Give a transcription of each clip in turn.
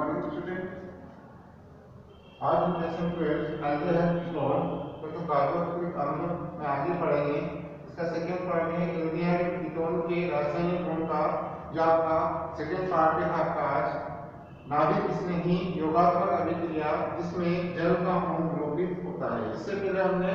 Morning student. आज हम lesson 12 aldehyde ketone तो कार्बोक्सिलिक अम्ल में आगे पढ़ेंगे। इसका सेकंड पार्ट है एल्डिहाइड कीटोन के रासायनिक गुण का, जो आपका सेकंड पार्ट है आपका आज नाभिक स्नेही योगात्मक अभिक्रिया जिसमें जल का अणु विलोपित होता है। इससे पहले हमने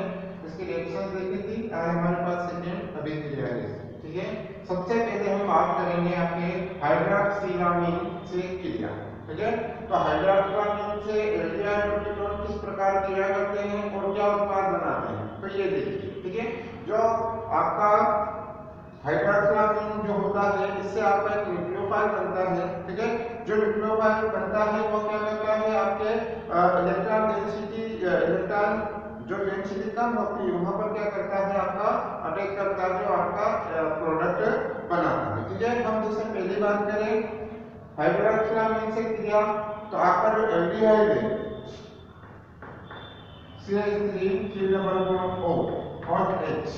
इसकी रिएक्शन देखी थी। आज हमारे पास सेकंड अभिक्रिया है, ठीक है। सबसे पहले हम बात करेंगे आपके हाइड्रॉक्सिलामीन से क्रिया, ठीक है। तो हाइड्रॉक्सिलामीन से एल्डिहाइड कीटोन किस प्रकार क्रिया करते हैं और क्या उत्पाद बनाते हैं, तो ये देखिए, ठीक है। जो आपका हाइड्रॉक्सिलामीन जो होता है इससे आपका एक न्यूक्लियोफाइल बनता है, ठीक है। जो न्यूक्लियोफाइल बनता है वो क्या करता है, आपके इलेक्ट्रॉन जो डेंसिटी कम होती है वहां पर क्या करता है, आपका अटैक करता है, जो आपका प्रोडक्ट बनाता है, ठीक है। हम जैसे पहली बात करें हाइड्रॉक्सिलामीन से क्रिया, तो आपका जो एल्डिहाइड है CH3 और H,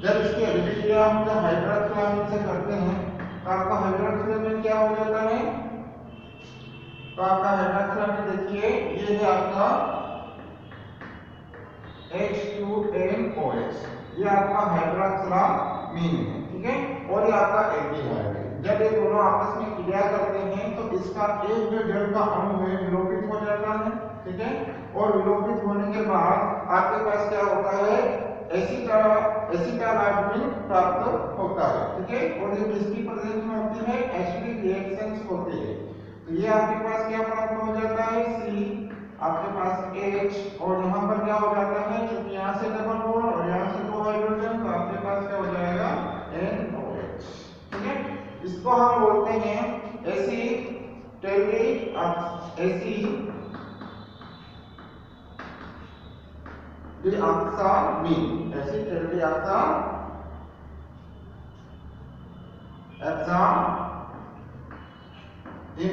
जब इसकी अभिक्रिया हम जब हाइड्रॉक्सिलामीन से करते हैं तो आपका हाइड्रॉक्सिलामीन क्या हो जाता है, तो आपका हाइड्रॉक्सिलामीन देखिए ये है आपका H2NOH, ये आपका हाइड्रॉक्सिलामीन है, ठीक है। और ये आपका एल्डिहाइड है। जब ये दोनों आपस में क्रिया करते हैं तो इसका एक जो जल का अणु है विलोपित हो जाता है, ठीक है। और विलोपित होने के बाद आपके पास क्या होता है, एसिटालामीन प्राप्त होता है, ठीक है। और ये किसकी प्रेजेंस में होती है, एसिडिक रिएक्शंस होती है। तो ये आपके पास क्या प्राप्त हो जाता है, C, आपके पास H, और यहाँ पर क्या हो जाता है, क्योंकि यहाँ से डबल बॉन्ड और यहाँ से दो हाइड्रोजन, तो आपके पास क्या हो जाएगा NOH, ठीक है। इसको हम बोलते हैं एसिटालामीन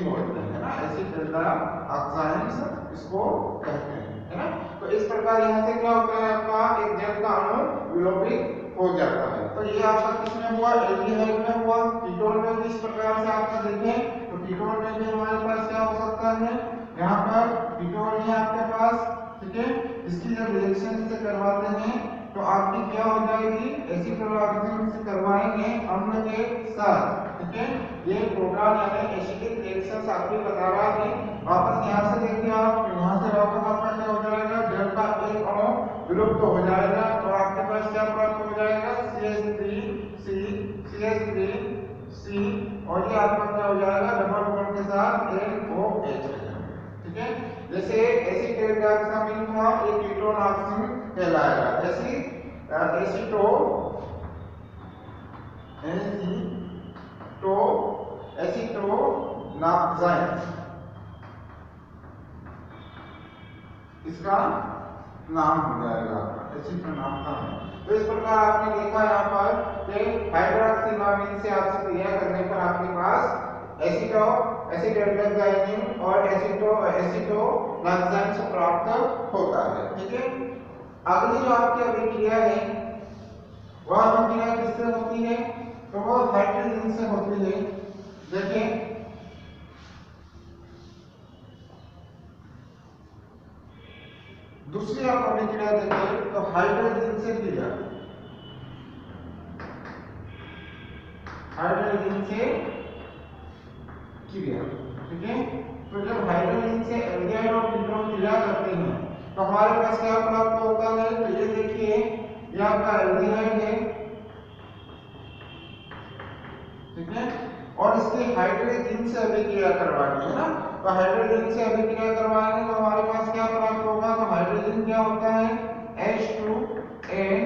बोलते हैं ना, एसिटालाक्साइंस इसको कहते हैं, है ना। तो इस प्रकार यहाँ से क्या होता है, आपका एक जल का अणु विलोपित हो जाता है। तो ये आपका किसमें हुआ, एल्डिहाइड में हुआ। कीटोन में भी इस प्रकार से आपका देखें तो कीटोन में भी हमारे पास क्या हो सकता है, यहाँ पर कीटोन है आपके पास, ठीक है। इसकी जब रिएक्शन से करवाते हैं तो आपकी क्या हो जाएगी, एसिटोलाक्सिन से करवाएंगे अम्ल के साथ, ठीक है। ये प्रोटॉन यानी एसिडिक रिएक्शंस आपको बता रहा है। वापस यहाँ से देखिए आप, यहाँ से वापस आपका क्या हो जाएगा, जल का एक अणु विलुप्त हो जाएगा, तो आपके पास क्या प्राप्त हो जाएगा, CH3C और ये आपका क्या हो जाएगा, डबल बॉन्ड के साथ NOH, ठीक है। जैसे एसिटालाक्सामीन था, एक कीटोन कहलाएगा। एसिटोनाक्साइन इसका नाम हो जाएगा, एसिटोनाक्साइन। तो इस प्रकार आपने देखा यहाँ पर कि हाइड्रॉक्सिलामीन से आपसे क्रिया करने पर आपके पास एसिटोनाक्साइन और एसिटोनाक्साइन से प्राप्त होता है, ठीक है। अगली जो आपकी अभिक्रिया है वह अभिक्रिया किससे होती है, तो वो हाइड्रोजन से होती है। देखिए दूसरी आप अभिक्रिया देखिए तो हाइड्रोजन से क्रिया, हाइड्रोजन से क्रिया, ठीक है। तो जब हाइड्रोजन से एल्डिहाइड और कीटोन क्रिया करते हैं तो हमारे पास क्या प्राप्त होता है, तो ये देखिए ये आपका एल्डिहाइड है, ठीक है। और इसके हाइड्रोजन से अभिक्रिया करवानी है ना, तो हाइड्रोजन से अभिक्रिया करवाएंगे तो हमारे पास क्या प्राप्त होगा, तो हाइड्रोजन क्या होता है, H2N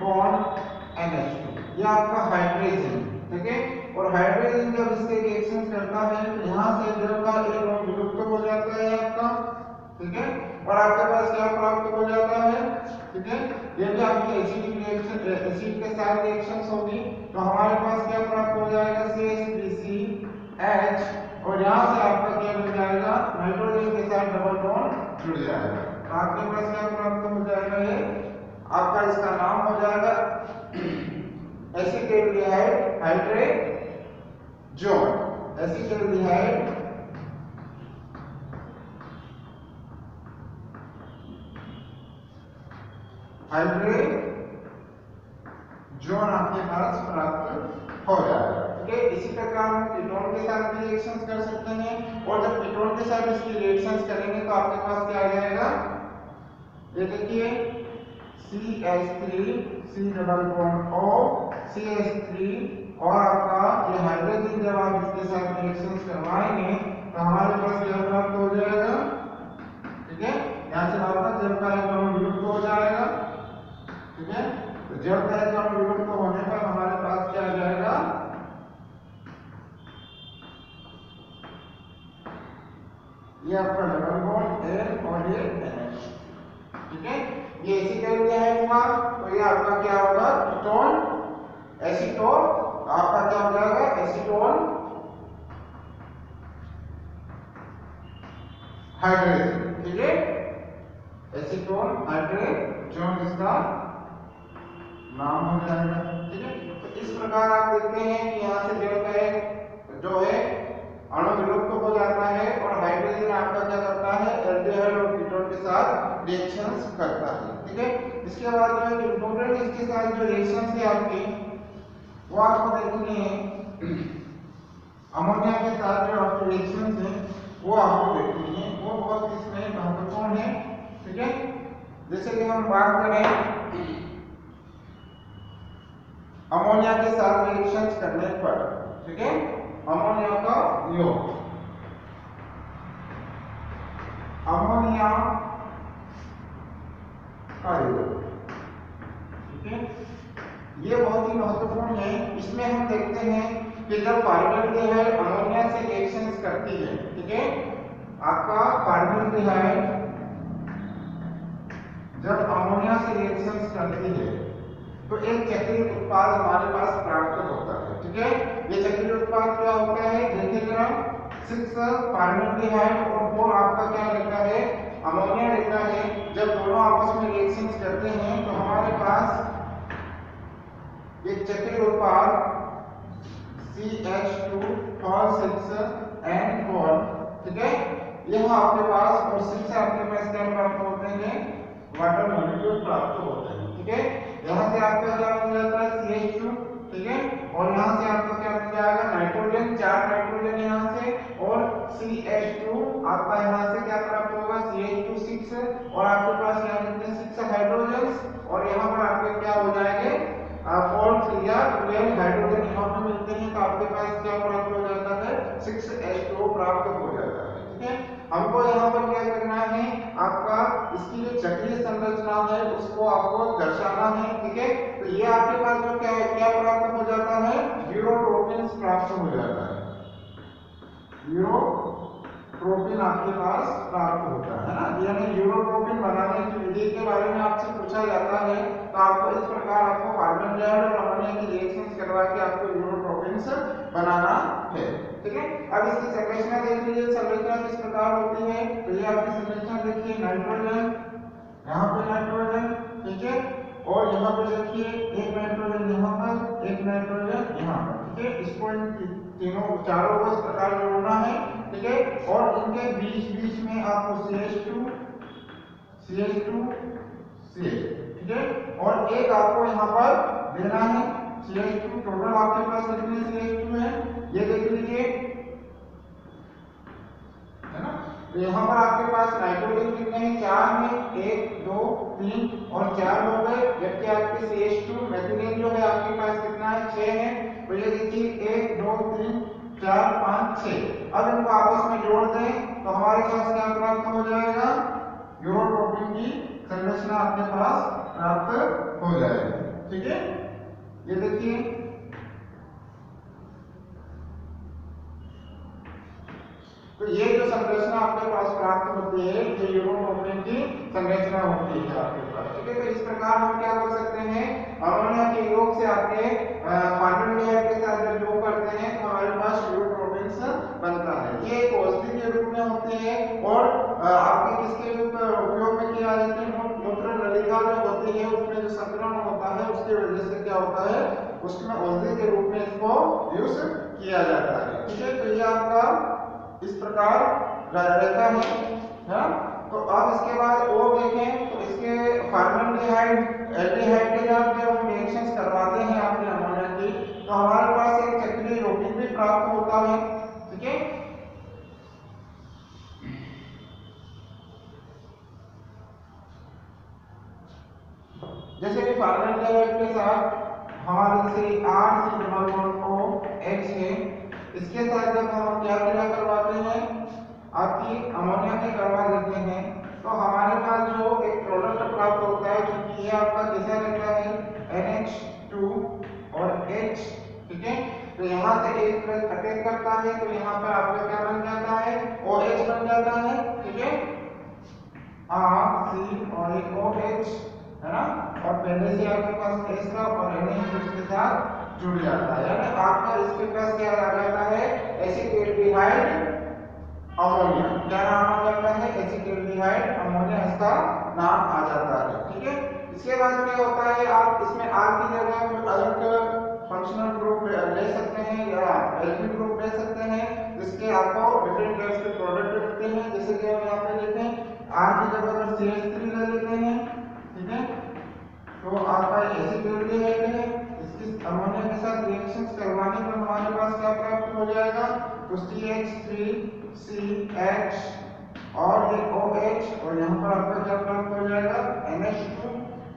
बॉन्ड NH2, ये आपका हाइड्रोजन, ठीक है। और हाइड्रोजन जब इसके रिएक्शन करता है तो यहाँ से जल का एक अणु विलुप्त हो जाता है आपका, ठीक है। और आपके पास क्या प्राप्त हो जाता है, ठीक है। ये भी आपकी एसिडिक रिएक्शन, एसिड के साथ रिएक्शंस होगी, तो हमारे पास क्या प्राप्त हो जाएगा, CH3CH, और यहाँ से आपका क्या मिल जाएगा, नाइट्रोजन के साथ डबल बॉन्ड जुड़ जाएगा, तो आपके पास क्या प्राप्त हो जाएगा, ये आपका इसका नाम हो जाएगा एसिटाल्डिहाइड हाइड्रोजन, एसिटाल्डिहाइड हाइड्रोजन आपके पास प्राप्त हो जाएगा। ठीक है, इसी प्रकार हम कीटोन के साथ भी रिएक्शंस कर सकते हैं, और जब कीटोन के साथ इसकी रिएक्शंस करेंगे तो आपके पास क्या आ जाएगा, ये देखिए CH3 C double bond O CH3, और आपका ये हाइड्रोजन जब आप इसके साथ रिएक्शंस करवाएंगे तो हमारे पास क्या प्राप्त हो जाएगा। ठीक है, यहाँ से वापस जब का इलेक्ट्रॉन विलुप्त हो जाएगा। ठीक है, तो जब का इलेक्ट्रॉन विलुप्त होने पर हमारे पास क्या आ जाएगा, ये आपका डबल बॉन्ड N और ये NH। ठीक है, ये एसिटल क्या है हुआ, तो ये आपका क्या होगा, कीटोन एसीटोन, आपका क्या हो जाएगा एसीटोन हाइड्रेट। ठीक है, एसीटोन हाइड्रेट इसका नाम हो जाएगा। ठीक है, तो इस प्रकार आप देखते हैं कि यहाँ से जो है अणु विलुप्त हो जाता है, और हाइड्रोजन आपका क्या करता है, एल्डिहाइड और कीटोन के साथ रिएक्शंस करता है। ठीक है, इसके बाद जो है इम्पोर्टेंट इसके साथ जो रिएक्शंस है आपकी, वो आपको देखनी है। अमोनिया के साथ जो आपकी रिएक्शंस है वो आपको देखनी है, वो बहुत इसमें महत्वपूर्ण है। ठीक है, जैसे कि हम बात करें अमोनिया के साथ रिएक्शंस करने पर, ठीक है, अमोनिया का योग, अमोनिया का योग, ठीक है, ये बहुत ही महत्वपूर्ण है। इसमें हम देखते हैं कि जब कार्बोहाइड्रेट अमोनिया से रिएक्शंस करती है, ठीक है, आपका कार्बोहाइड्रेट जब अमोनिया से रिएक्शंस करती है तो एक चक्रीय उत्पाद हमारे पास प्राप्त होता है। ठीक है, ये चक्रीय उत्पाद क्या होता है, देखिएगा 6 कार्बोहाइड्रेट और 4 आपका क्या रहता है, अमोनिया रहता है। जब दोनों आपस में रिएक्शंस करते हैं तो हमारे पास एक चक्रीय उत्पाद CH2 ठीक है, यह आपके पास, और 6 आपके पास क्या प्राप्त होते हैं, वाटर मॉलिक्यूल प्राप्त होते हैं। ठीक है, यहाँ से आपका क्या मिल जाता है CH2, ठीक है, और यहाँ से आपको क्या मिल जाएगा नाइट्रोजन, 4 नाइट्रोजन यहाँ से, और CH2 आपका यहाँ से क्या प्राप्त होगा CH2 6, और आपके पास क्या मिलते हैं 6 हाइड्रोजन, और यहाँ पर आपके क्या हो जाएंगे 4 या 12 हाइड्रोजन यहाँ पर मिलते हैं, तो आपके पास क्या प्राप्त हो जाता है 6H2O प्राप्त हो जाता है। ठीक है, हमको यहाँ पर क्या करना है, आपका इसकी जो चक्रीय संरचना है उसको आपको दर्शाना है। ठीक है, तो ये आपके पास जो क्या प्राप्त हो जाता है, यूरोट्रोपिन प्राप्त हो जाता है, यूरोट्रोपिन आपके पास प्राप्त होता है ना। यानी यूरोट्रोपिन बनाने की विधि के बारे में आपसे पूछा जाता है तो आपको इस प्रकार आपको कार्बन डाइऑक्साइड और अमोनिया की रिएक्शंस करवा के आपको यूरोट्रोपिन बनाना है। ठीक है, अब इसकी संरचना देख लीजिए, संरचना किस प्रकार होती है, तो ये आपकी संरचना देखिए, नाइट्रोजन, यहाँ पे नाइट्रोजन, ठीक है, और यहाँ पे देखिए एक नाइट्रोजन यहाँ पर, एक नाइट्रोजन यहाँ पर। ठीक है, इसको तीनों चारों को इस प्रकार जोड़ना है। ठीक है, और इनके बीच में आपको CH2 ठीक है, और एक आपको यहाँ पर देना है CH2, टोटल आपके पास कितने CH2 है ये देख लीजिए, है ना। तो यहाँ पर आपके पास नाइट्रोजन कितने हैं, 4 हैं, 1 2 3 और 4 हो गए, जबकि आपके CH2 मेथिलीन जो है आपके पास कितना है 6 है। तो ये देखिए 1 2 3 4 5 6, अब इनको आपस में जोड़ दें तो हमारे पास क्या प्राप्त हो जाएगा, यूरोट्रोपिन की संरचना आपके पास प्राप्त हो जाएगी। ठीक है, ये देखिए तो ये जो संरचना आपके पास प्राप्त होती है ये यूरोट्रोपिन की संरचना होती है आपके पास। ठीक है, तो इस प्रकार हम क्या कर सकते हैं, अमोनिया के योग से आपके कार्बन डाइऑक्साइड के साथ जब योग करते हैं तो हमारे पास यूरोट्रोपिन बनता है। ये एक औषधि के रूप में होते हैं, और आपके किसके उपयोग में किया जाता है, मूत्र नलिका जो होती है उसमें जो संक्रमण होता है उसकी वजह से क्या होता है, उसमें औषधि के रूप में इसको यूज किया जाता है। ठीक है, तो ये आपका इस प्रकार रहता है। तो अब इसके बाद और देखें तो इसके फॉर्मल्डिहाइड एल्डिहाइड के साथ जब हम रिएक्शंस करवाते हैं अपने अमोनिया की, तो हमारे पास एक चक्रीय यौगिक भी प्राप्त होता है। ठीक है, जैसे कि फॉर्मल्डिहाइड के साथ हमारे जैसे RC≡OH है, इसके साथ जब हम क्या क्रिया करवाते हैं, आपकी अमोनिया की करवा देते हैं, तो हमारे पास जो एक प्रोडक्ट प्राप्त होता है, क्योंकि ये आपका कैसा रहता है NH2 और H। ठीक है, तो यहाँ से H प्लस अटैक करता है, तो यहाँ पर आपका क्या बन जाता है OH बन जाता है। ठीक है, RC और एक OH है ना, और पहले से आपके पास S का और NH उसके साथ जुड़ जाता है, यानी आपका इसके पास क्या आ जाता है एसिटिल्डिहाइड अमोनिया। क्या नाम आ जाता है एसिटिल्डिहाइड अमोनिया, इसका नाम आ जाता है। ठीक है, इसके बाद क्या होता है, आप इसमें R की जगह कोई अलग फंक्शनल ग्रुप ले सकते हैं या एल्किल ग्रुप ले सकते हैं, जिसके आपको डिफरेंट टाइप्स के प्रोडक्ट मिलते हैं। जैसे कि हम यहाँ पे देखें R की जगह पर CH3 ले लेते हैं। ठीक है, तो आपका एसिटिल्डिहाइड है, इसकी अमोनिया के साथ रिएक्शंस करवाने पर हमारे पास क्या प्राप्त हो जाएगा, तो CH3CH और ये OH और यहाँ पर आपका क्या प्राप्त हो जाएगा NH2।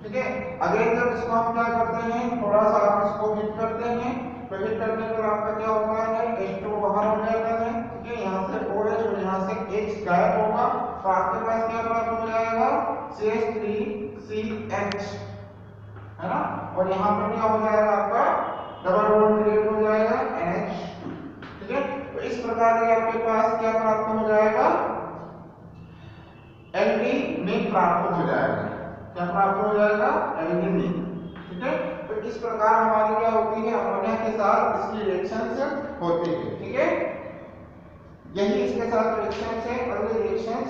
ठीक है, अगेन जब इसको हम क्या करते हैं, थोड़ा सा आप इसको हिट करते हैं, तो हिट करने पर आपका क्या होता है H2 बाहर हो जाता है। ठीक है, यहाँ से OH और यहाँ से H गायब होगा, तो आपके पास क्या प्राप्त हो जाएगा CH3CH है ना, और यहाँ पर क्या हो जाएगा आपका डबल बॉन्ड क्रिएट हो जाएगा NH2। ठीक है, तो इस प्रकार से आपके पास क्या प्राप्त हो जाएगा एल्कीन प्राप्त हो जाएगा। क्या प्राप्त हो जाएगा एल्कीन। ठीक है, तो इस प्रकार हमारी क्या होती है अमोनिया के साथ इसकी रिएक्शंस होती है। ठीक है, यही इसके साथ रिएक्शंस है, अगले रिएक्शंस